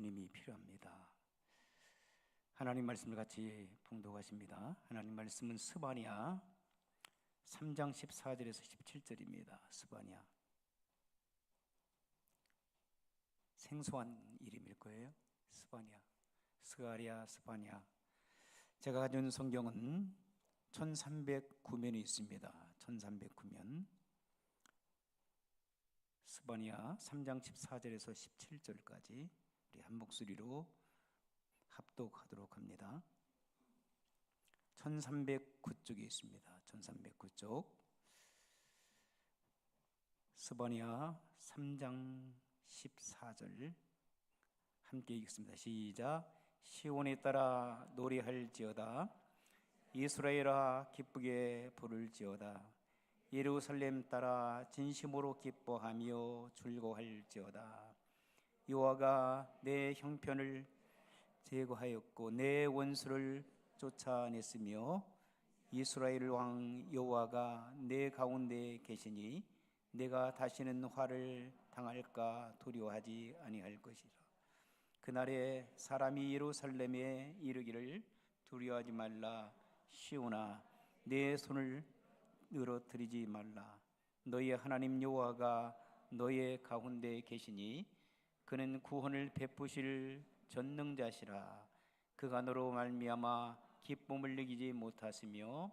주님이 필요합니다. 하나님 말씀을 같이 봉독하십니다. 하나님 말씀은 스바냐 3장 14절에서 17절입니다. 스바냐, 생소한 이름일 거예요. 스바냐, 스가랴, 스바냐. 제가 가진 성경은 1309면이 있습니다. 1309면. 스바냐 3장 14절에서 17절까지 우리 한 목소리로 합독하도록 합니다. 1309쪽에 있습니다. 1309쪽. 스바냐 3장 14절 함께 읽습니다. 시작. 시온에 따라 노래할지어다. 이스라엘아 기쁘게 부를지어다. 예루살렘 따라 진심으로 기뻐하며 즐거워할지어다. 여호와가 내 형편을 제거하였고 내 원수를 쫓아냈으며 이스라엘 왕 여호와가 내 가운데 계시니 내가 다시는 화를 당할까 두려워하지 아니할 것이라. 그날에 사람이 예루살렘에 이르기를 두려워하지 말라. 시온아 내 손을 늘어뜨리지 말라. 너희의 하나님 여호와가 너희의 가운데 계시니 그는 구원을 베푸실 전능자시라. 그가 너로 말미암아 기쁨을 느끼지 못하시며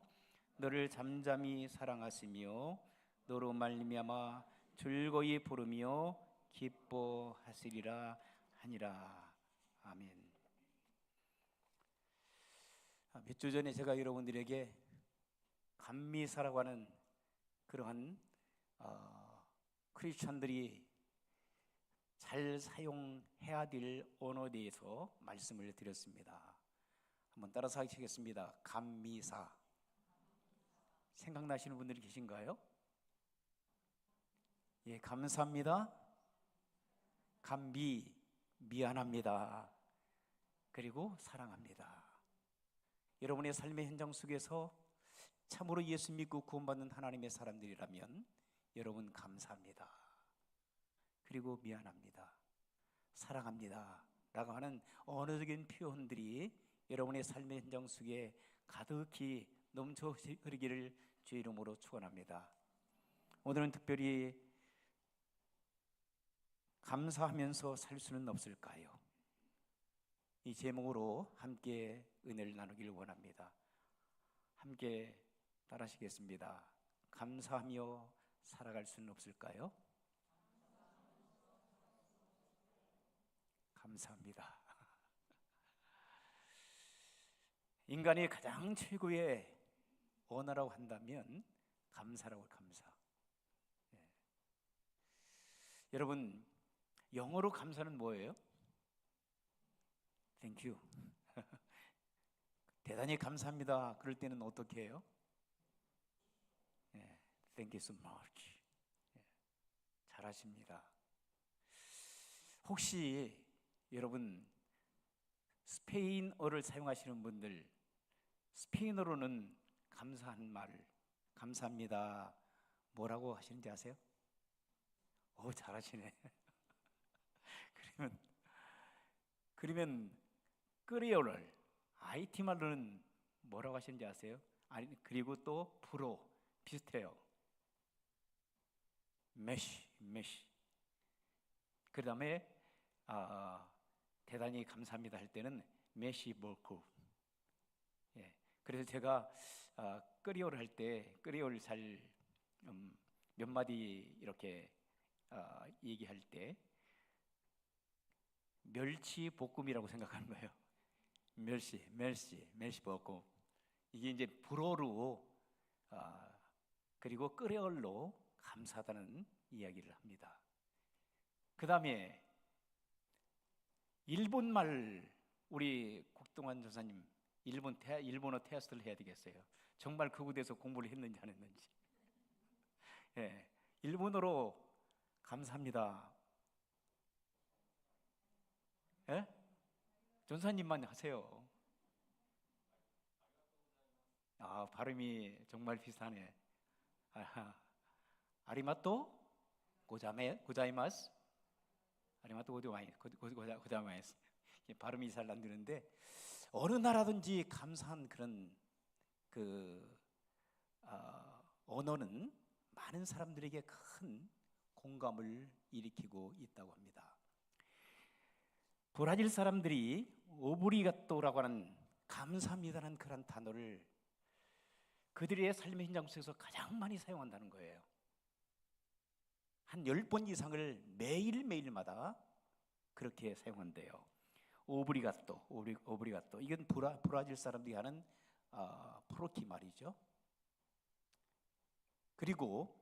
너를 잠잠히 사랑하시며 너로 말미암아 즐거이 부르며 기뻐하시리라 하니라. 아멘. 몇 주 전에 제가 여러분들에게 감미사라고 하는 그러한 크리스천들이 잘 사용해야 될 언어에 대해서 말씀을 드렸습니다. 한번 따라서 하시겠습니다. 감미사. 생각나시는 분들이 계신가요? 예, 감사합니다. 감미, 미안합니다. 그리고 사랑합니다. 여러분의 삶의 현장 속에서 참으로 예수 믿고 구원받는 하나님의 사람들이라면 여러분 감사합니다. 그리고 미안합니다. 사랑합니다. 라고 하는 언어적인 표현들이 여러분의 삶의 현장 속에 가득히 넘쳐 흐르기를 주의 이름으로 축원합니다. 오늘은 특별히 감사하면서 살 수는 없을까요? 이 제목으로 함께 은혜를 나누기를 원합니다. 함께 따라하시겠습니다. 감사하며 살아갈 수는 없을까요? 감사합니다. 인간이 가장 최고의 언어라고 한다면 감사라고. 감사. 예. 여러분, 영어로 감사는 뭐예요? Thank you. 대단히 감사합니다. 그럴 때는 어떻게 해요? 예, Thank you so much. 예, 잘하십니다. 혹시 여러분 스페인어를 사용하시는 분들, 스페인어로는 감사한 말을, 감사합니다, 뭐라고 하시는지 아세요? 오, 잘하시네. 그러면 끄리어를 IT 말로는 뭐라고 하시는지 아세요? 아니, 그리고 또 프로 비슷해요. 메시. 그 다음에 대단히 감사합니다 할 때는 메시 볼쿠. 예, 그래서 제가 끄리어를 할 때 끄리어를 잘 몇 마디 이렇게 얘기할 때 멸치 볶음이라고 생각하는 거예요. 멸치 볶음. 이게 이제 불어로 그리고 끄레얼로 감사하다는 이야기를 합니다. 그 다음에 일본말, 우리 국동환 전사님 일본어 테스트를 해야 되겠어요. 정말 그곳에서 공부를 했는지 안 했는지. 예, 일본어로 감사합니다. 예? 전사님만 하세요. 발음이 정말 비슷하네. 아리마또 고자이마스. 아리마토 고다마에스. 발음이 잘 안 되는데 어느 나라든지 감사한 그런 언어는 많은 사람들에게 큰 공감을 일으키고 있다고 합니다. 브라질 사람들이 오브리가또라고 하는 감사합니다라는 그런 단어를 그들의 삶의 현장 속에서 가장 많이 사용한다는 거예요. 한 10번 이상을 매일매일마다 그렇게 사용한대요. 오브리가또. 이건 브라질 사람들이 하는 프로키 말이죠. 그리고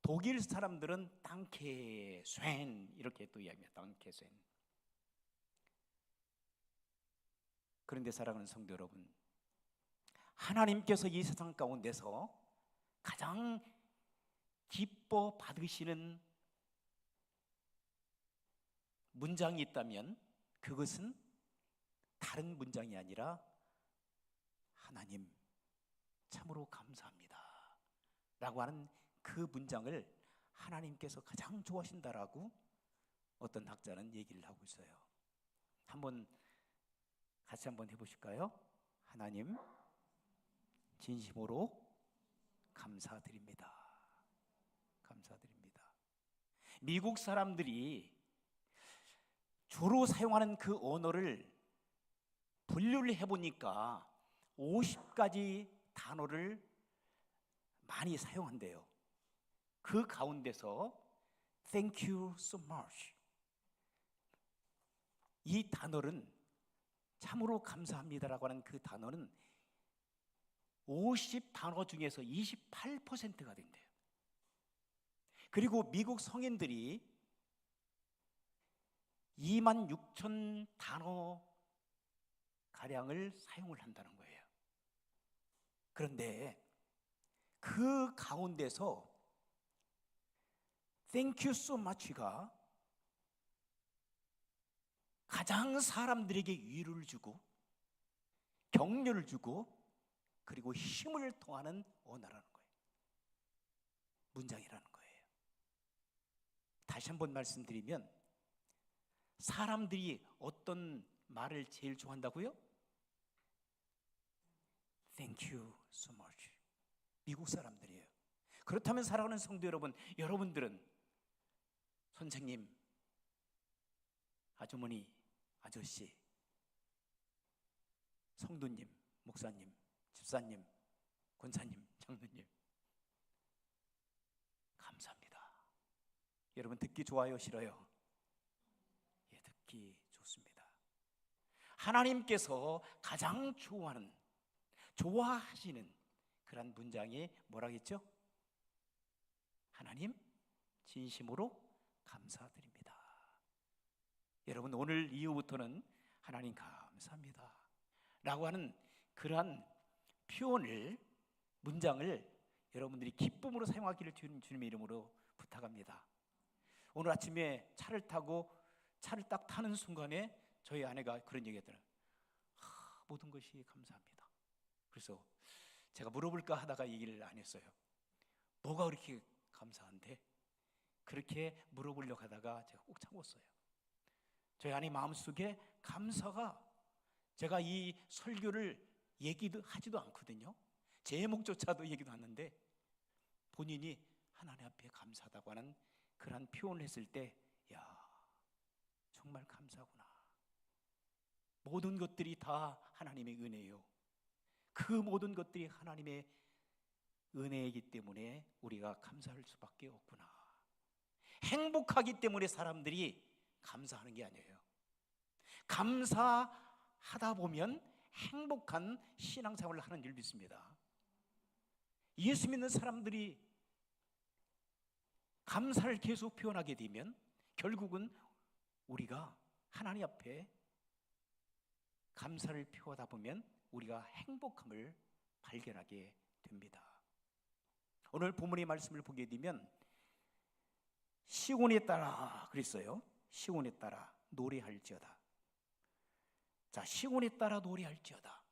독일 사람들은 땅케 쉔 이렇게 또 이야기합니다. 땅케 쉔. 그런데 사랑하는 성도 여러분, 하나님께서 이 세상 가운데서 가장 기뻐 받으시는 문장이 있다면 그것은 다른 문장이 아니라 하나님 참으로 감사합니다 라고 하는 그 문장을 하나님께서 가장 좋아하신다라고 어떤 학자는 얘기를 하고 있어요. 같이 한번 해보실까요? 하나님 진심으로 감사드립니다. 감사드립니다. 미국 사람들이 주로 사용하는 그 언어를 분류를 해보니까 50가지 단어를 많이 사용한대요. 그 가운데서 Thank you so much 이 단어는 참으로 감사합니다라고 하는 그 단어는 50단어 중에서 28%가 된대요. 그리고 미국 성인들이 26,000 단어 가량을 사용을 한다는 거예요. 그런데 그 가운데서 Thank you so much가 가장 사람들에게 위로를 주고 격려를 주고 그리고 힘을 통하는 언어라는 거예요. 문장이라는 거예요. 다시 한번 말씀드리면 사람들이 어떤 말을 제일 좋아한다고요? Thank you so much. 미국 사람들이에요. 그렇다면 사랑하는 성도 여러분, 여러분들은 선생님, 아주머니, 아저씨, 성도님, 목사님, 집사님, 권사님, 장로님 감사합니다. 여러분 듣기 좋아요, 싫어요? 예, 듣기 좋습니다. 하나님께서 가장 좋아하시는 그런 문장이 뭐라고 했죠? 하나님 진심으로 감사드립니다. 여러분 오늘 이후부터는 하나님 감사합니다 라고 하는 그러한 표현을 문장을 여러분들이 기쁨으로 사용하기를 주님의 이름으로 부탁합니다. 오늘 아침에 차를 딱 타는 순간에 저희 아내가 그런 얘기했더라고요. 모든 것이 감사합니다. 그래서 제가 물어볼까 하다가 얘기를 안 했어요. 뭐가 그렇게 감사한데? 그렇게 물어보려고 하다가 제가 꼭 참았어요. 저희 아내 마음속에 감사가, 제가 이 설교를 얘기도 하지도 않거든요. 제목조차도 얘기도 않는데 본인이 하나님 앞에 감사하다고 하는 그런 표현을 했을 때, 야, 정말 감사구나. 모든 것들이 다 하나님의 은혜요. 그 모든 것들이 하나님의 은혜이기 때문에 우리가 감사할 수밖에 없구나. 행복하기 때문에 사람들이 감사하는 게 아니에요. 감사하다 보면 행복한 신앙생활을 하는 줄 믿습니다. 예수 믿는 사람들이 감사를 계속 표현하게 되면 결국은 우리가 하나님 앞에 감사를 표하다 보면 우리가 행복함을 발견하게 됩니다. 오늘 본문의 말씀을 보게 되면 시온에 따라 그랬어요. 시온에 따라 노래할지어다. 자, 시온에 따라 노래할지어다.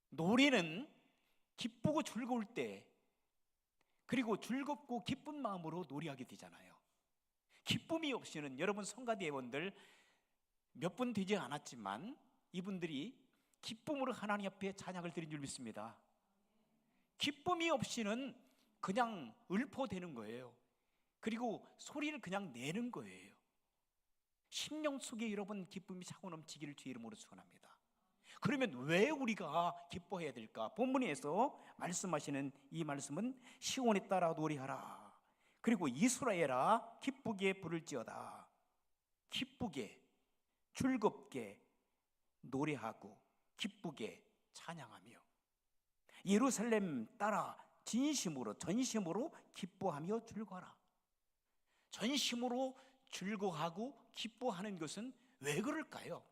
노래는 기쁘고 즐거울 때, 그리고 즐겁고 기쁜 마음으로 노래하게 되잖아요. 기쁨이 없이는 여러분 성가대원들 몇 분 되지 않았지만 이분들이 기쁨으로 하나님 앞에 찬양을 드린 줄 믿습니다. 기쁨이 없이는 그냥 읊어대는 거예요. 그리고 소리를 그냥 내는 거예요. 심령 속에 여러분 기쁨이 차고 넘치기를 주의 이름으로 축원합니다. 그러면 왜 우리가 기뻐해야 될까? 본문에서 말씀하시는 이 말씀은 시온에 따라 노래하라. 그리고 이스라엘아 기쁘게 부를지어다. 기쁘게 즐겁게 노래하고 기쁘게 찬양하며 예루살렘 따라 진심으로 전심으로 기뻐하며 즐거워라. 전심으로 즐거워하고 기뻐하는 것은 왜 그럴까요?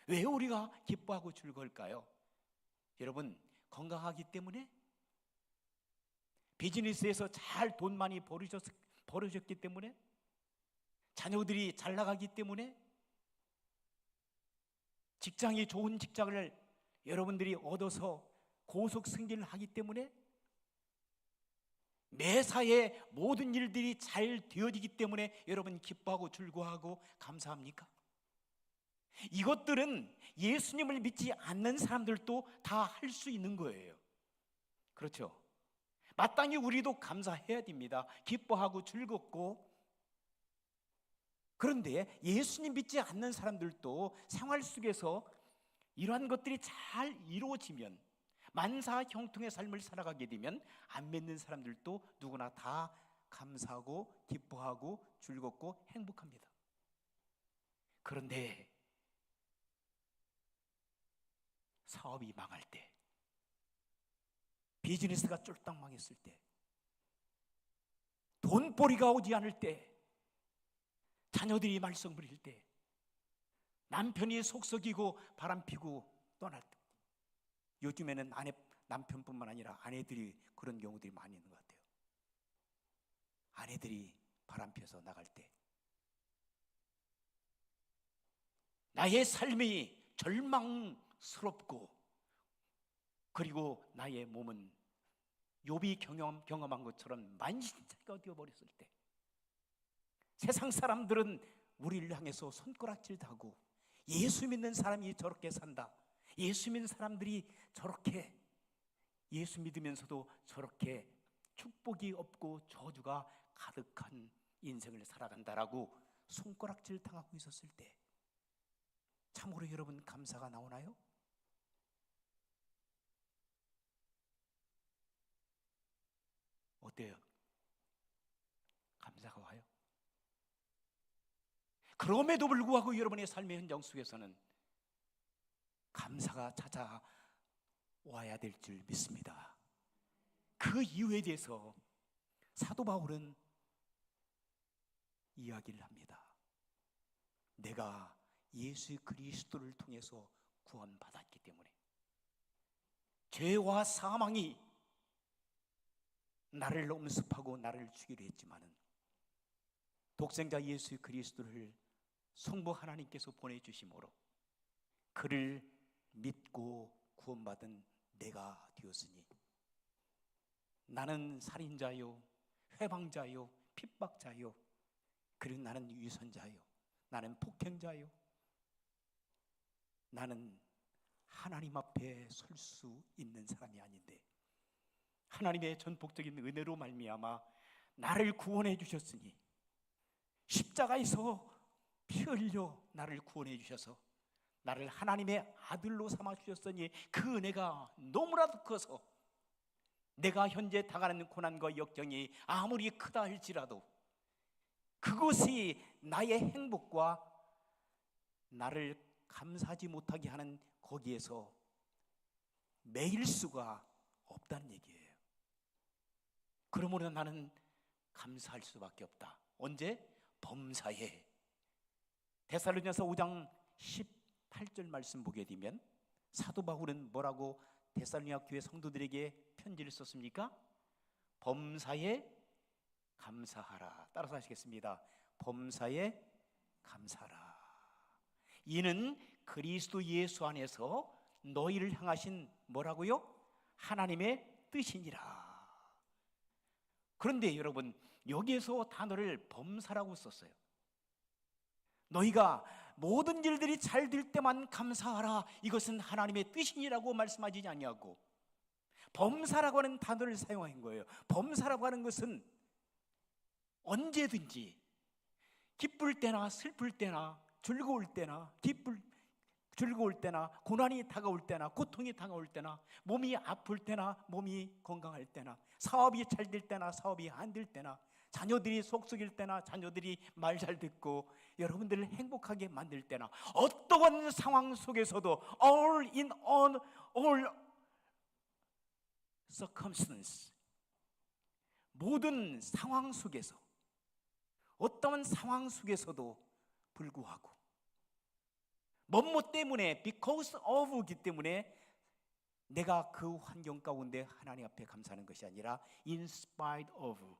왜 우리가 기뻐하고 즐거울까요? 여러분, 건강하기 때문에? 비즈니스에서 잘 돈 많이 벌으셨기 때문에? 자녀들이 잘 나가기 때문에? 직장이 좋은 직장을 여러분들이 얻어서 고속 승진을 하기 때문에? 매사에 모든 일들이 잘 되어지기 때문에 여러분 기뻐하고 즐거워하고 감사합니까? 이것들은 예수님을 믿지 않는 사람들도 다 할 수 있는 거예요. 그렇죠? 마땅히 우리도 감사해야 됩니다. 기뻐하고 즐겁고. 그런데 예수님 믿지 않는 사람들도 생활 속에서 이러한 것들이 잘 이루어지면, 만사 형통의 삶을 살아가게 되면 안 믿는 사람들도 누구나 다 감사하고 기뻐하고 즐겁고 행복합니다. 그런데 사업이 망할 때, 비즈니스가 쫄딱 망했을 때, 돈벌이가 오지 않을 때, 자녀들이 말썽 부릴 때, 남편이 속썩이고 바람피고 떠날 때, 요즘에는 남편뿐만 아니라 아내들이 그런 경우들이 많이 있는 것 같아요. 아내들이 바람피어서 나갈 때, 나의 삶이 절망스럽고, 그리고 나의 몸은 욥이 경험한 것처럼 만신창이가 되어버렸을 때, 세상 사람들은 우리를 향해서 손가락질하고, 예수 믿는 사람이 저렇게 산다, 예수 믿는 사람들이 저렇게 예수 믿으면서도 저렇게 축복이 없고 저주가 가득한 인생을 살아간다라고 손가락질 당하고 있었을 때, 참으로 여러분 감사가 나오나요? 어때요? 감사가 와요? 그럼에도 불구하고 여러분의 삶의 현장 속에서는 감사가 찾아와야 될 줄 믿습니다. 그 이유에 대해서 사도 바울은 이야기를 합니다. 내가 예수 그리스도를 통해서 구원받았기 때문에, 죄와 사망이 나를 엄습하고 나를 죽이려 했지만은 독생자 예수 그리스도를 성부 하나님께서 보내주심으로 그를 믿고 구원받은 내가 되었으니, 나는 살인자요, 회방자요, 핍박자요, 그리고 나는 위선자요, 나는 폭행자요, 나는 하나님 앞에 설 수 있는 사람이 아닌데 하나님의 전폭적인 은혜로 말미암아 나를 구원해 주셨으니, 십자가에서 피 흘려 나를 구원해 주셔서 나를 하나님의 아들로 삼아 주셨으니, 그 은혜가 너무나도 커서 내가 현재 당하는 고난과 역경이 아무리 크다 할지라도 그것이 나의 행복과 나를 감사하지 못하게 하는 거기에서 매일 수가 없다는 얘기예요. 그러므로 나는 감사할 수밖에 없다. 언제? 범사에. 데살로니가서 5장 18절 말씀 보게 되면 사도 바울은 뭐라고 데살로니가 교회 성도들에게 편지를 썼습니까? 범사에 감사하라. 따라서 하시겠습니다. 범사에 감사하라. 이는 그리스도 예수 안에서 너희를 향하신 뭐라고요? 하나님의 뜻이니라. 그런데 여러분, 여기에서 단어를 범사라고 썼어요. 너희가 모든 일들이 잘 될 때만 감사하라, 이것은 하나님의 뜻이니라고 말씀하지 아니하고 범사라고 하는 단어를 사용한 거예요. 범사라고 하는 것은 언제든지, 기쁠 때나 슬플 때나 즐거울 때나, 즐거울 때나, 고난이 다가올 때나, 고통이 다가올 때나, 몸이 아플 때나, 몸이 건강할 때나, 사업이 잘 될 때나, 사업이 안 될 때나, 자녀들이 속썩일 때나, 자녀들이 말 잘 듣고 여러분들을 행복하게 만들 때나, 어떠한 상황 속에서도 all in all circumstance, 모든 상황 속에서, 어떠한 상황 속에서도 불구하고, 뭐뭐 때문에, because of이기 때문에 내가 그 환경 가운데 하나님 앞에 감사하는 것이 아니라 in spite of,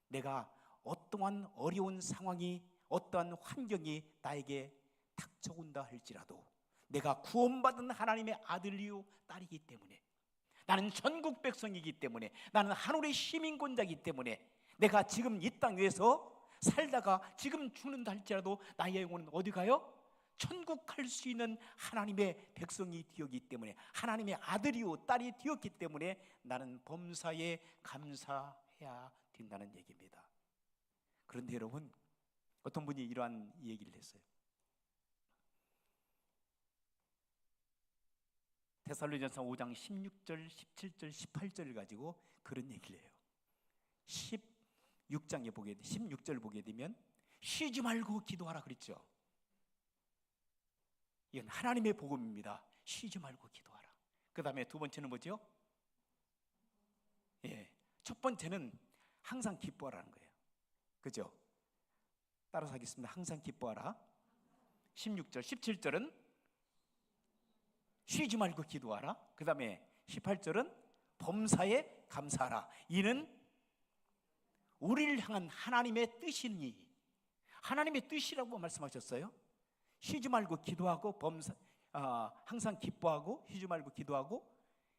내가 어떠한 어려운 상황이, 어떠한 환경이 나에게 닥쳐온다 할지라도 내가 구원받은 하나님의 아들이요 딸이기 때문에, 나는 전국 백성이기 때문에, 나는 하늘의 시민권자이기 때문에, 내가 지금 이 땅 위에서 살다가 지금 죽는다 할지라도 나의 영혼은 어디 가요? 천국 갈 수 있는 하나님의 백성이 되었기 때문에, 하나님의 아들이요 딸이 되었기 때문에 나는 범사에 감사해야 된다는 얘기입니다. 그런데 여러분, 어떤 분이 이러한 얘기를 했어요. 데살로니가서 5장 16절, 17절, 18절을 가지고 그런 얘기를 해요. 16장에 보게, 16절 보게 되면 쉬지 말고 기도하라 그랬죠. 이건 하나님의 복음입니다. 쉬지 말고 기도하라. 그 다음에 두 번째는 뭐죠? 첫 번째는 항상 기뻐하라는 거예요. 그죠? 따라서 하겠습니다. 항상 기뻐하라. 16절, 17절은 쉬지 말고 기도하라. 그 다음에 18절은 범사에 감사하라. 이는 우리를 향한 하나님의 뜻이니, 하나님의 뜻이라고 말씀하셨어요. 쉬지 말고 기도하고 항상 기뻐하고 쉬지 말고 기도하고,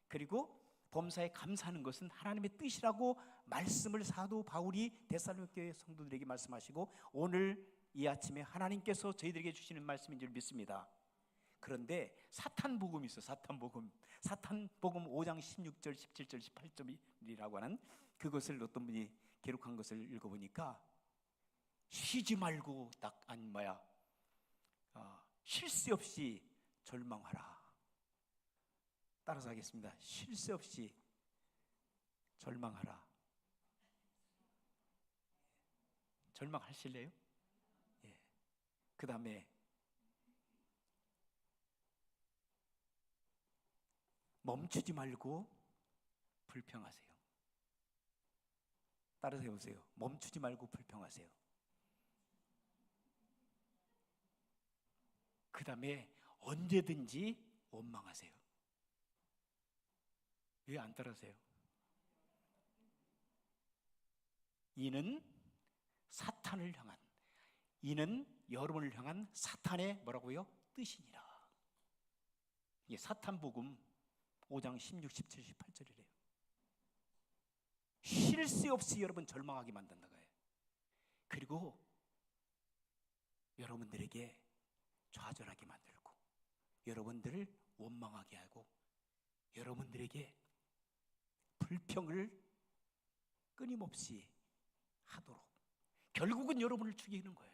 그리고 범사에 감사하는 것은 하나님의 뜻이라고 말씀을 사도 바울이 데살로니가 성도들에게 말씀하시고, 오늘 이 아침에 하나님께서 저희들에게 주시는 말씀인 줄 믿습니다. 그런데 사탄복음이 있어요. 사탄복음 5장 16절, 17절, 18절이라고 하는 그것을 어떤 분이 기록한 것을 읽어보니까 쉬지 말고 쉴 새 없이 절망하라. 따라서 하겠습니다. 쉴 새 없이 절망하라. 절망하실래요? 그 다음에 멈추지 말고 불평하세요. 따라서 해보세요. 멈추지 말고 불평하세요. 그 다음에 언제든지 원망하세요. 왜 안 따라하세요? 이는 여러분을 향한 사탄의 뭐라고요? 뜻이니라. 이게 사탄복음 5장 16, 17, 18절이래요. 쉴 새 없이 여러분 절망하게 만든다 거예요. 그리고 여러분들에게 좌절하게 만들고, 여러분들을 원망하게 하고, 여러분들에게 불평을 끊임없이 하도록, 결국은 여러분을 죽이는 거예요.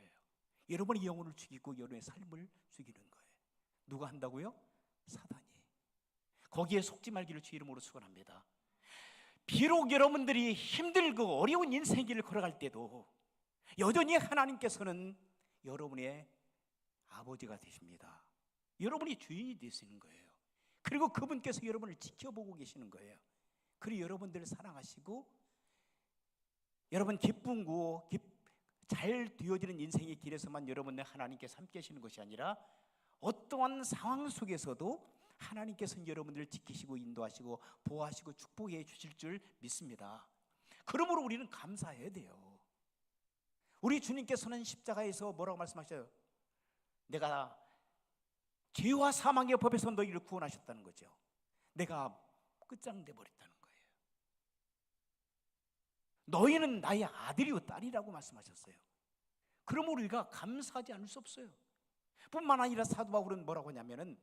여러분의 영혼을 죽이고 여러분의 삶을 죽이는 거예요. 누가 한다고요? 사단이. 거기에 속지 말기를 주 이름으로 축원합니다. 비록 여러분들이 힘들고 어려운 인생 길을 걸어갈 때도 여전히 하나님께서는 여러분의 아버지가 되십니다. 여러분이 주인이 되시는 거예요. 그리고 그분께서 여러분을 지켜보고 계시는 거예요. 그리고 여러분들을 사랑하시고, 여러분 기쁘고 잘 되어지는 인생의 길에서만 여러분의 하나님께서 함께 하시는 것이 아니라 어떠한 상황 속에서도 하나님께서는 여러분들을 지키시고 인도하시고 보호하시고 축복해 주실 줄 믿습니다. 그러므로 우리는 감사해야 돼요. 우리 주님께서는 십자가에서 뭐라고 말씀하셔요? 내가 죄와 사망의 법에서 너희를 구원하셨다는 거죠. 내가 끝장내 버렸다는 거예요. 너희는 나의 아들이요 딸이라고 말씀하셨어요. 그러므로 우리가 감사하지 않을 수 없어요. 뿐만 아니라 사도 바울은 뭐라고 하냐면은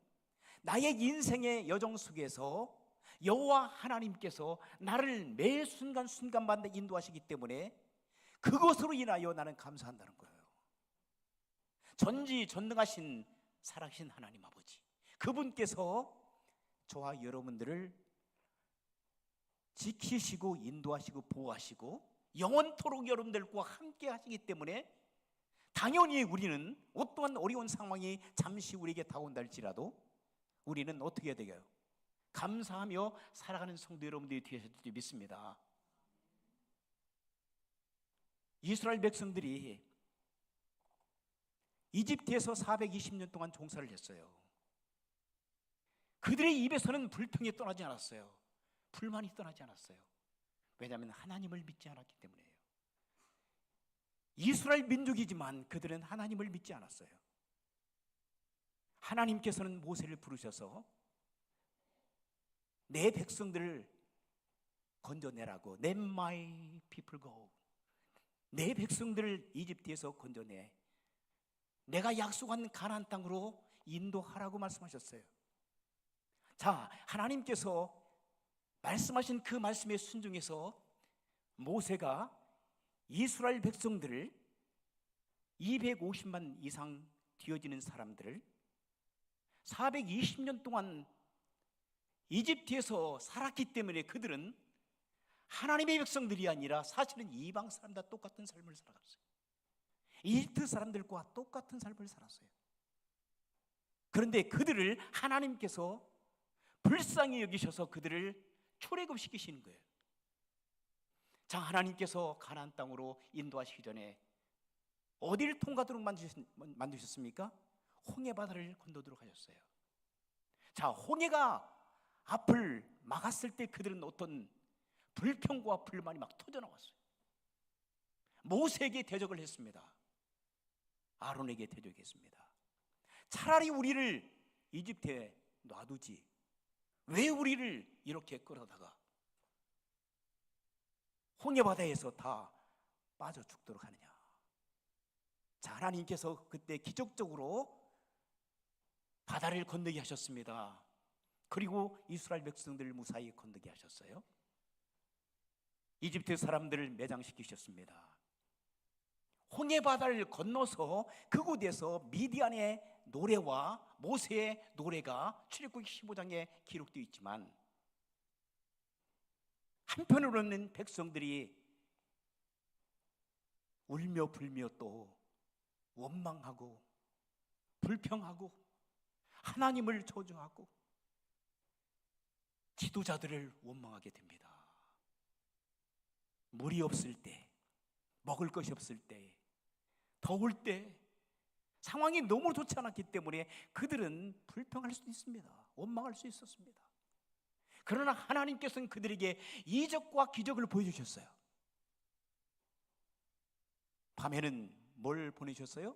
나의 인생의 여정 속에서 여호와 하나님께서 나를 매 순간순간마다 인도하시기 때문에 그것으로 인하여 나는 감사한다는 거예요. 전지전능하신 살아계신 하나님 아버지, 그분께서 저와 여러분들을 지키시고 인도하시고 보호하시고 영원토록 여러분들과 함께 하시기 때문에 당연히 우리는 어떠한 어려운 상황이 잠시 우리에게 다가온다 할지라도 우리는 어떻게 해야 되게요? 감사하며 살아가는 성도 여러분들이 되실 줄 믿습니다. 이스라엘 백성들이 이집트에서 420년 동안 종살을 했어요. 그들의 입에서는 불평이 떠나지 않았어요. 불만이 떠나지 않았어요. 왜냐하면 하나님을 믿지 않았기 때문이에요. 이스라엘 민족이지만 그들은 하나님을 믿지 않았어요. 하나님께서는 모세를 부르셔서 내 백성들을 건져내라고, Let my people go, 내 백성들을 이집트에서 건져내 내가 약속한 가나안 땅으로 인도하라고 말씀하셨어요. 자, 하나님께서 말씀하신 그 말씀에 순종해서 모세가 이스라엘 백성들을 250만 이상 되어지는 사람들을 420년 동안 이집트에서 살았기 때문에 그들은 하나님의 백성들이 아니라 사실은 이방 사람들과 똑같은 삶을 살아갔어요. 이집트 사람들과 똑같은 삶을 살았어요. 그런데 그들을 하나님께서 불쌍히 여기셔서 그들을 출애굽시키시는 거예요. 자, 하나님께서 가나안 땅으로 인도하시기 전에 어디를 통과하도록 만드셨습니까? 홍해 바다를 건너도록 하셨어요. 자, 홍해가 앞을 막았을 때 그들은 어떤 불평과 불만이 막 터져나왔어요. 모세에게 대적을 했습니다. 아론에게 대적했습니다. 차라리 우리를 이집트에 놔두지 왜 우리를 이렇게 끌어다가 홍해바다에서 다 빠져 죽도록 하느냐. 자, 하나님께서 그때 기적적으로 바다를 건너게 하셨습니다. 그리고 이스라엘 백성들을 무사히 건너게 하셨어요. 이집트 사람들을 매장시키셨습니다. 홍해바다를 건너서 그곳에서 미디안의 노래와 모세의 노래가 출애굽기 15장에 기록되어 있지만 한편으로는 백성들이 울며 불며 또 원망하고 불평하고 하나님을 저주하고 지도자들을 원망하게 됩니다. 물이 없을 때, 먹을 것이 없을 때, 더울 때 상황이 너무 좋지 않았기 때문에 그들은 불평할 수 있습니다. 원망할 수 있었습니다. 그러나 하나님께서는 그들에게 이적과 기적을 보여주셨어요. 밤에는 뭘 보내셨어요?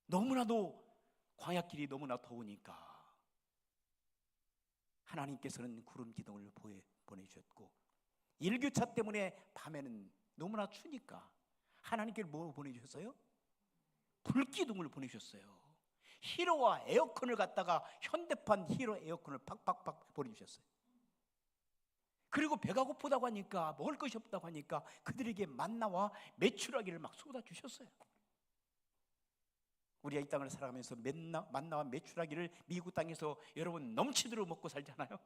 너무나도 광야길이 너무나 더우니까 하나님께서는 구름 기둥을 보내주셨고, 일교차 때문에 밤에는 너무나 추니까 하나님께서 뭐 보내주셨어요? 불기둥을 보내주셨어요. 히로와 에어컨을 갖다가 현대판 히로 에어컨을 팍팍팍 보내주셨어요. 그리고 배가 고프다고 하니까, 먹을 것이 없다고 하니까 그들에게 만나와 메추라기를 막 쏟아주셨어요. 우리가 이 땅을 살아가면서 만나와 메추라기를 미국 땅에서 여러분 넘치도록 먹고 살잖아요.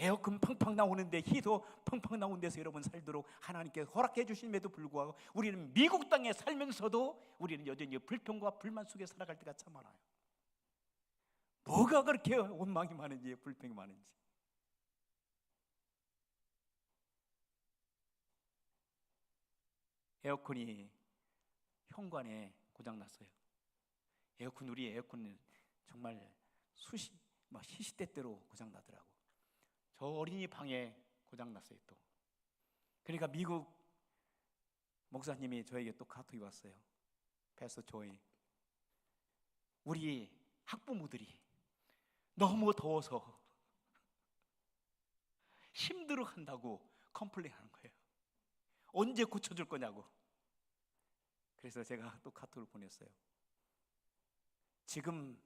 에어컨 팡팡 나오는데, 히도 팡팡 나오는 데서 여러분 살도록 하나님께서 허락해 주심에도 불구하고 우리는 미국 땅에 살면서도 우리는 여전히 불평과 불만 속에 살아갈 때가 참 많아요. 뭐가 그렇게 원망이 많은지, 불평이 많은지. 에어컨이 현관에 고장났어요. 우리 에어컨은 정말 시시때때로 고장나더라고. 저 어린이 방에 고장났어요 또. 그러니까 미국 목사님이 저에게 또 카톡이 왔어요. 패스터 조이, 우리 학부모들이 너무 더워서 힘들어 한다고 컴플레인 하는 거예요. 언제 고쳐줄 거냐고. 그래서 제가 또 카톡을 보냈어요. 지금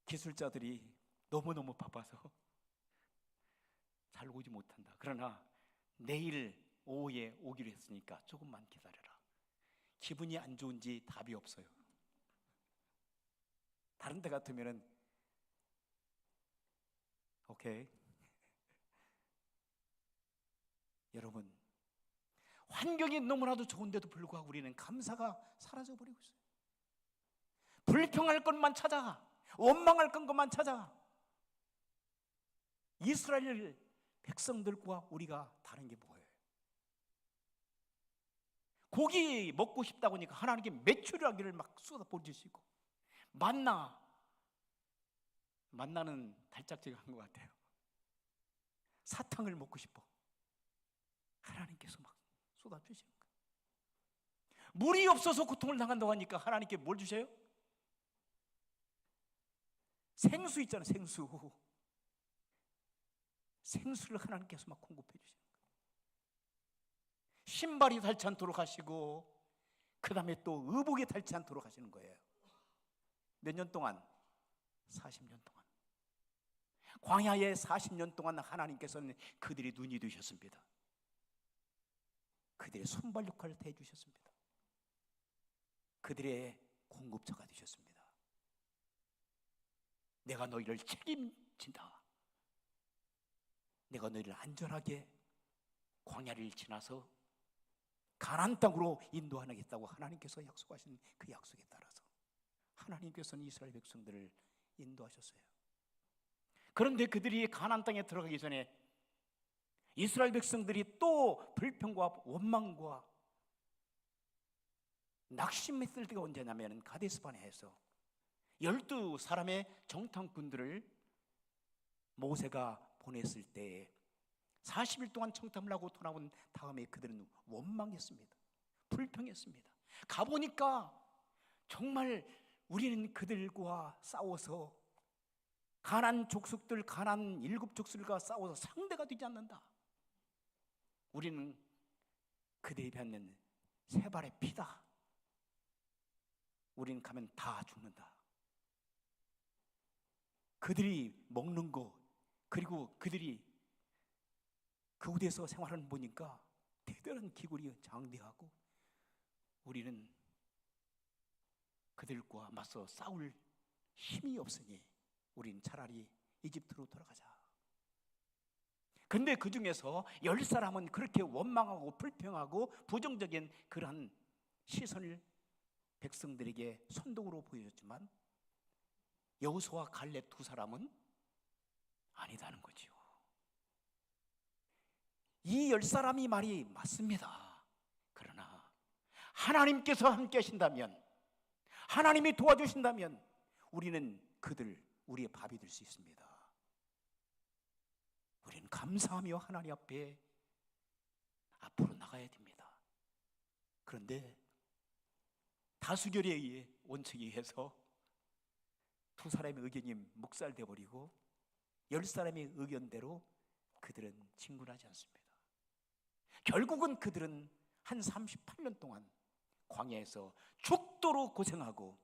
기술자들이 너무너무 바빠서 잘 오지 못한다. 그러나 내일 오후에 오기로 했으니까 조금만 기다려라. 기분이 안 좋은지 답이 없어요. 다른 데 같으면은 오케이. 여러분, 환경이 너무나도 좋은데도 불구하고 우리는 감사가 사라져버리고 있어요. 불평할 것만 찾아, 원망할 것만 찾아. 이스라엘 백성들과 우리가 다른 게 뭐예요? 고기 먹고 싶다고 하니까 하나님께 메추라기를 막 쏟아 부어주시고, 만나는 달짝지근한 것 같아요. 사탕을 먹고 싶어. 하나님께서 막 쏟아주시는 거예요. 물이 없어서 고통을 당한다고 하니까 하나님께 뭘 주셔요? 생수 있잖아요. 생수를 하나님께서 막 공급해 주시는 거예요. 신발이 닳지 않도록 하시고, 그 다음에 또 의복이 닳지 않도록 하시는 거예요. 몇 년 동안? 40년 동안. 광야에 40년 동안 하나님께서는 그들의 눈이 되셨습니다. 그들의 손발 역할을 해주셨습니다. 그들의 공급자가 되셨습니다. 내가 너희를 책임진다. 내가 너희를 안전하게 광야를 지나서 가나안 땅으로 인도하겠다고 하나님께서 약속하신 그 약속에 따라서 하나님께서는 이스라엘 백성들을 인도하셨어요. 그런데 그들이 가나안 땅에 들어가기 전에 이스라엘 백성들이 또 불평과 원망과 낙심했을 때가 언제냐면 가데스바네아에서 12사람의 정탐꾼들을 모세가 보냈을 때 40일 동안 정탐을 하고 돌아온 다음에 그들은 원망했습니다. 불평했습니다. 가보니까 정말 우리는 그들과 싸워서 가나안 족속들, 가나안 7족속들과 싸워서 상대가 되지 않는다. 우리는 그들이 뱉는 세 발의 피다. 우리는 가면 다 죽는다. 그들이 먹는 거, 그리고 그들이 그곳에서 생활하는 보니까 대단한 기굴이 장대하고 우리는 그들과 맞서 싸울 힘이 없으니 우린 차라리 이집트로 돌아가자. 근데 그 중에서 10사람은 그렇게 원망하고 불평하고 부정적인 그러한 시선을 백성들에게 선동으로 보여줬지만 여호수아와 갈렙 2사람은 아니다는 거지요. 이 10사람이 말이 맞습니다. 그러나 하나님께서 함께 하신다면, 하나님이 도와주신다면 우리는 우리의 밥이 될 수 있습니다. 우리는 감사하며 하나님 앞에 앞으로 나가야 됩니다. 그런데 다수결에 의해, 원칙에 의해서 2사람의 의견이 묵살돼 버리고 10사람의 의견대로 그들은 진군하지 않습니다. 결국은 그들은 한 38년 동안 광야에서 죽도록 고생하고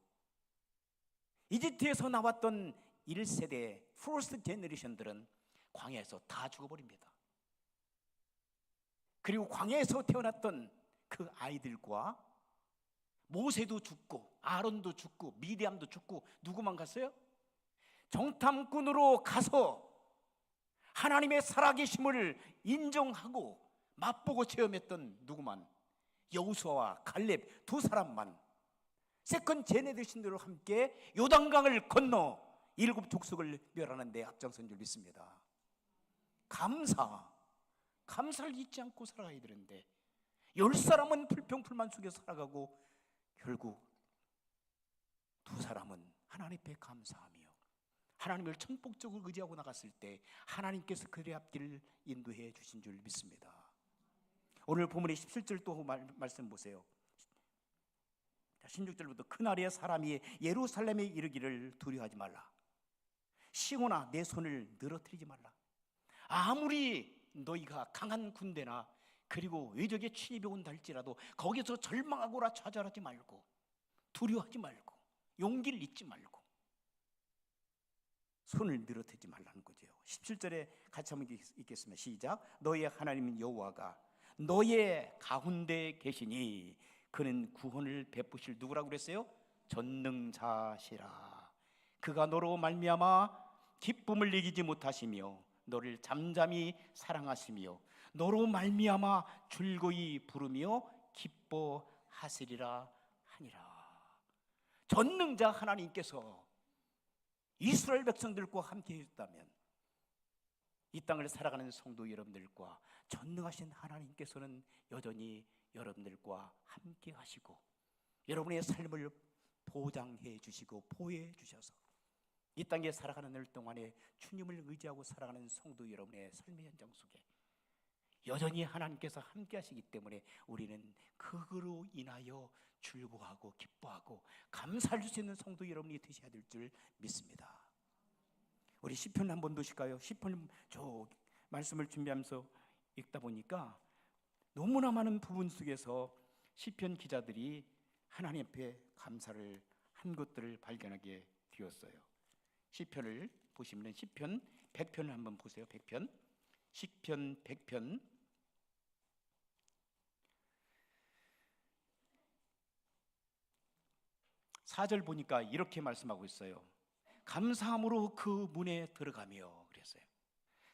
이집트에서 나왔던 1세대 퍼스트 제너레이션들은 광야에서 다 죽어버립니다. 그리고 광야에서 태어났던 그 아이들과 모세도 죽고 아론도 죽고 미디암도 죽고 누구만 갔어요? 정탐꾼으로 가서 하나님의 살아계심을 인정하고 맛보고 체험했던 누구만? 여호수아와 갈렙 2사람만 세컨 제네레이션들과 함께 요단강을 건너 7족속을 멸하는 데 앞장선 줄 믿습니다. 감사를 잊지 않고 살아가야 되는데 10사람은 불평불만 속에 살아가고 결국 2사람은 하나님 앞에 감사하며 하나님을 전폭적으로 의지하고 나갔을 때 하나님께서 그들의 앞길을 인도해 주신 줄 믿습니다. 오늘 본문의 17절 또 말씀 보세요. 16절부터 그날에 사람이 예루살렘에 이르기를 두려워하지 말라. 시온아 내 손을 늘어뜨리지 말라. 아무리 너희가 강한 군대나 그리고 외적의 침입이 온다 할지라도 거기서 절망하거나 좌절하지 말고 두려워하지 말고 용기를 잊지 말고 손을 늘어뜨리지 말라는 거죠. 17절에 같이 한번 읽겠습니다. 시작. 너희의 하나님 여호와가 너의 가운데 계시니 그는 구원을 베푸실 누구라고 그랬어요? 전능자시라. 그가 너로 말미암아 기쁨을 이기지 못하시며 너를 잠잠히 사랑하시며 너로 말미암아 즐거이 부르며 기뻐하시리라 하니라. 전능자 하나님께서 이스라엘 백성들과 함께 했다면 이 땅을 살아가는 성도 여러분들과 전능하신 하나님께서는 여전히 여러분들과 함께 하시고 여러분의 삶을 보장해 주시고 보호해 주셔서 이 땅에 살아가는 날 동안에 주님을 의지하고 살아가는 성도 여러분의 삶의 현장 속에 여전히 하나님께서 함께 하시기 때문에 우리는 그거로 인하여 즐거워하고 기뻐하고 감사할 수 있는 성도 여러분이 되셔야 될 줄 믿습니다. 우리 시편 한번 보실까요? 시편 저 말씀을 준비하면서 읽다 보니까 너무나 많은 부분 속에서 시편 기자들이 하나님 앞에 감사를 한 것들을 발견하게 되었어요. 시편을 보시면 시편 100편을 한번 보세요. 100편. 시편 100편 4절 보니까 이렇게 말씀하고 있어요. 감사함으로 그 문에 들어가며 그랬어요.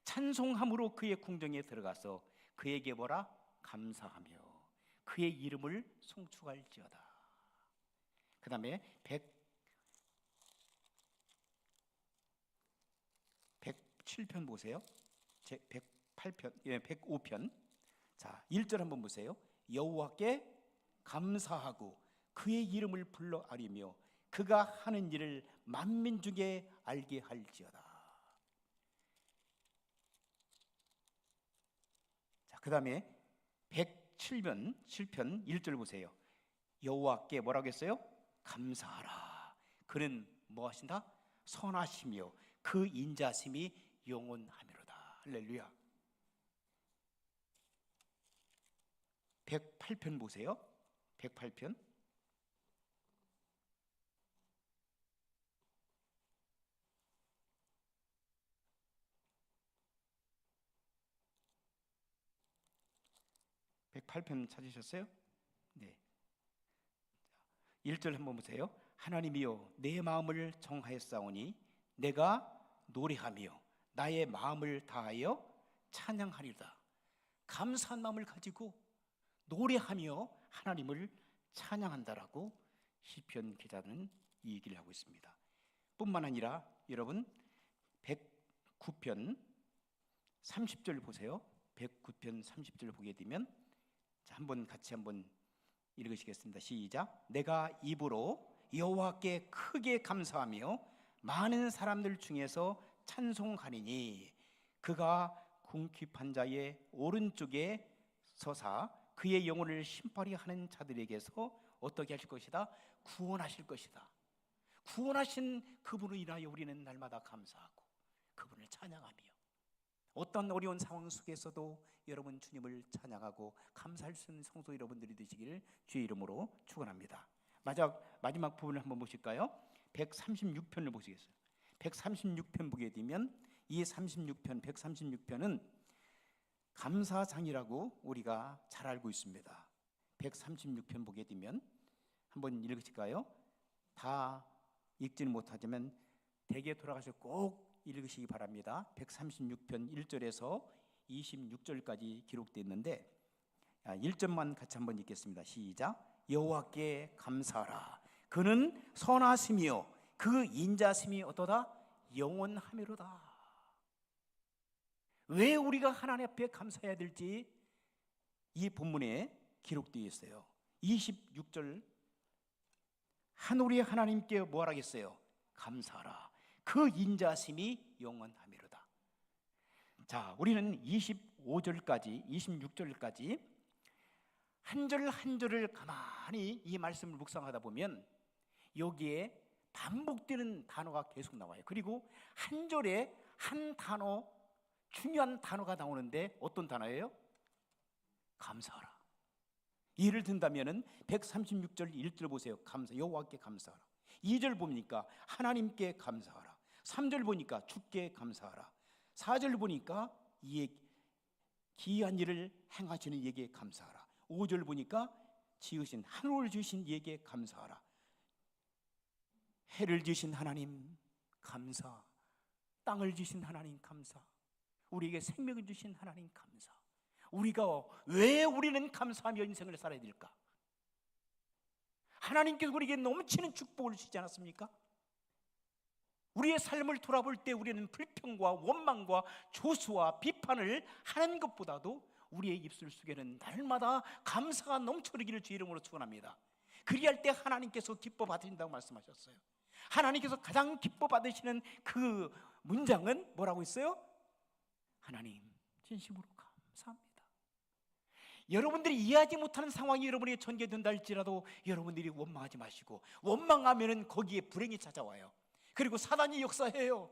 찬송함으로 그의 궁정에 들어가서 그에게 뭐라? 감사하며 그의 이름을 송축할지어다. 그 다음에 107편 보세요. 108편, 105편. 자, 1절 한번 보세요. 여호와께 감사하고 그의 이름을 불러 아리며 그가 하는 일을 만민 중에 알게 할지어다. 자, 그 다음에 107편 1절 보세요. 여호와께 뭐라고 했어요? 감사하라. 그는 뭐 하신다? 선하시며 그 인자심이 영원하미로다. 할렐루야. 108편 보세요. 108편 108편 찾으셨어요? 네. 1절 한번 보세요. 하나님이여 내 마음을 정하였사오니 내가 노래하며 나의 마음을 다하여 찬양하리로다. 감사한 마음을 가지고 노래하며 하나님을 찬양한다라고 시편 기자는 이 얘기를 하고 있습니다. 뿐만 아니라 여러분 109편 30절 보세요. 109편 30절 보게 되면 자, 같이 한번 읽으시겠습니다. 시작. 내가 입으로 여호와께 크게 감사하며 많은 사람들 중에서 찬송하리니 그가 궁핍한 자의 오른쪽에 서사 그의 영혼을 심판히 하는 자들에게서 어떻게 하실 것이다? 구원하실 것이다. 구원하신 그분을 인하여 우리는 날마다 감사하고 그분을 찬양하며 어떤 어려운 상황 속에서도 여러분 주님을 찬양하고 감사할 수 있는 성도 여러분들이 되시기를 주의 이름으로 축원합니다. 마지막 부분을 한번 보실까요? 136편을 보시겠어요? 136편 보게 되면 이 136편은 감사장이라고 우리가 잘 알고 있습니다. 136편 보게 되면 한번 읽으실까요? 다 읽지는 못하지만 대개 돌아가서 꼭 읽으시기 바랍니다. 136편 1절에서 26절까지 기록되어 있는데 1절만 같이 한번 읽겠습니다. 시작. 여호와께 감사하라. 그는 선하시며 그 인자심이 어떠다? 영원하미로다. 왜 우리가 하나님 앞에 감사해야 될지 이 본문에 기록되어 있어요. 26절 하늘의 하나님께 뭐라 하겠어요? 감사하라. 그 인자심이 영원하미로다. 자, 우리는 25절까지 26절까지 한 절 한 절을 가만히 이 말씀을 묵상하다 보면 여기에 반복되는 단어가 계속 나와요. 그리고 한 절에 한 단어 중요한 단어가 나오는데 어떤 단어예요? 감사하라. 예를 든다면은 136절 1절 보세요. 여호와께 감사하라. 2절 보니까 하나님께 감사하라. 3절 보니까 주께 감사하라. 4절 보니까 이에 기이한 일을 행하시는 이에게 감사하라. 5절 보니까 지으신 하늘을 주신 이에게 감사하라. 해를 주신 하나님 감사, 땅을 주신 하나님 감사, 우리에게 생명을 주신 하나님 감사. 우리가 왜 우리는 감사하며 인생을 살아야 될까? 하나님께서 우리에게 넘치는 축복을 주시지 않았습니까? 우리의 삶을 돌아볼 때 우리는 불평과 원망과 조수와 비판을 하는 것보다도 우리의 입술 속에는 날마다 감사가 넘쳐흐르기를 주 이름으로 축원합니다. 그리할 때 하나님께서 기뻐 받으신다고 말씀하셨어요. 하나님께서 가장 기뻐 받으시는 그 문장은 뭐라고 했어요? 하나님 진심으로 감사합니다. 여러분들이 이해하지 못하는 상황이 여러분에게 전개된다 할지라도 여러분들이 원망하지 마시고, 원망하면 거기에 불행이 찾아와요. 그리고 사단이 역사해요.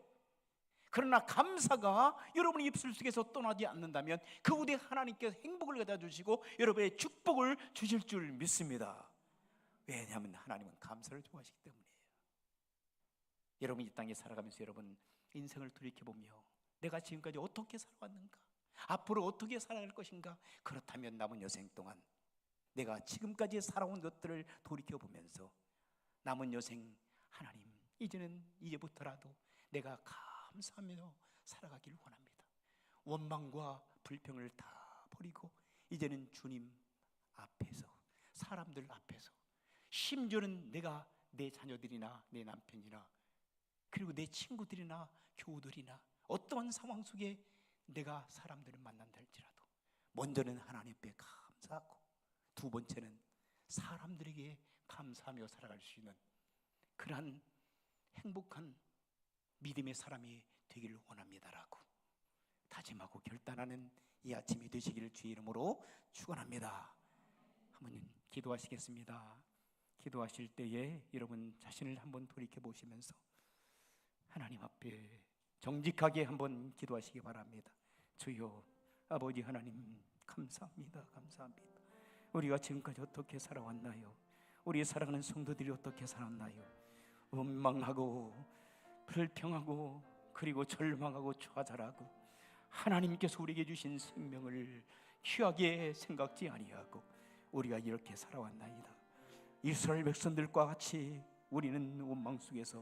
그러나 감사가 여러분의 입술 속에서 떠나지 않는다면 그 후대 하나님께서 행복을 가져다 주시고 여러분의 축복을 주실 줄 믿습니다. 왜냐하면 하나님은 감사를 좋아하시기 때문이에요. 여러분 이 땅에 살아가면서 여러분 인생을 돌이켜보며 내가 지금까지 어떻게 살아왔는가, 앞으로 어떻게 살아갈 것인가, 그렇다면 남은 여생 동안 내가 지금까지 살아온 것들을 돌이켜보면서 남은 여생 하나님 이제부터라도 내가 감사하며 살아가기를 원합니다. 원망과 불평을 다 버리고 이제는 주님 앞에서, 사람들 앞에서, 심지어는 내가 내 자녀들이나 내 남편이나 그리고 내 친구들이나 교우들이나 어떠한 상황 속에 내가 사람들을 만난다 할지라도 먼저는 하나님 앞에 감사하고 두 번째는 사람들에게 감사하며 살아갈 수 있는 그러한 행복한 믿음의 사람이 되기를 원합니다라고 다짐하고 결단하는 이 아침이 되시기를 주의 이름으로 축원합니다. 한번 기도하시겠습니다. 기도하실 때에 여러분 자신을 한번 돌이켜 보시면서 하나님 앞에 정직하게 한번 기도하시기 바랍니다. 주여 아버지 하나님 감사합니다. 감사합니다. 우리가 지금까지 어떻게 살아왔나요? 우리 사랑하는 성도들이 어떻게 살았나요? 원망하고 불평하고 그리고 절망하고 좌절하고 하나님께서 우리에게 주신 생명을 귀하게 생각지 아니하고 우리가 이렇게 살아왔나이다. 이스라엘 백성들과 같이 우리는 원망 속에서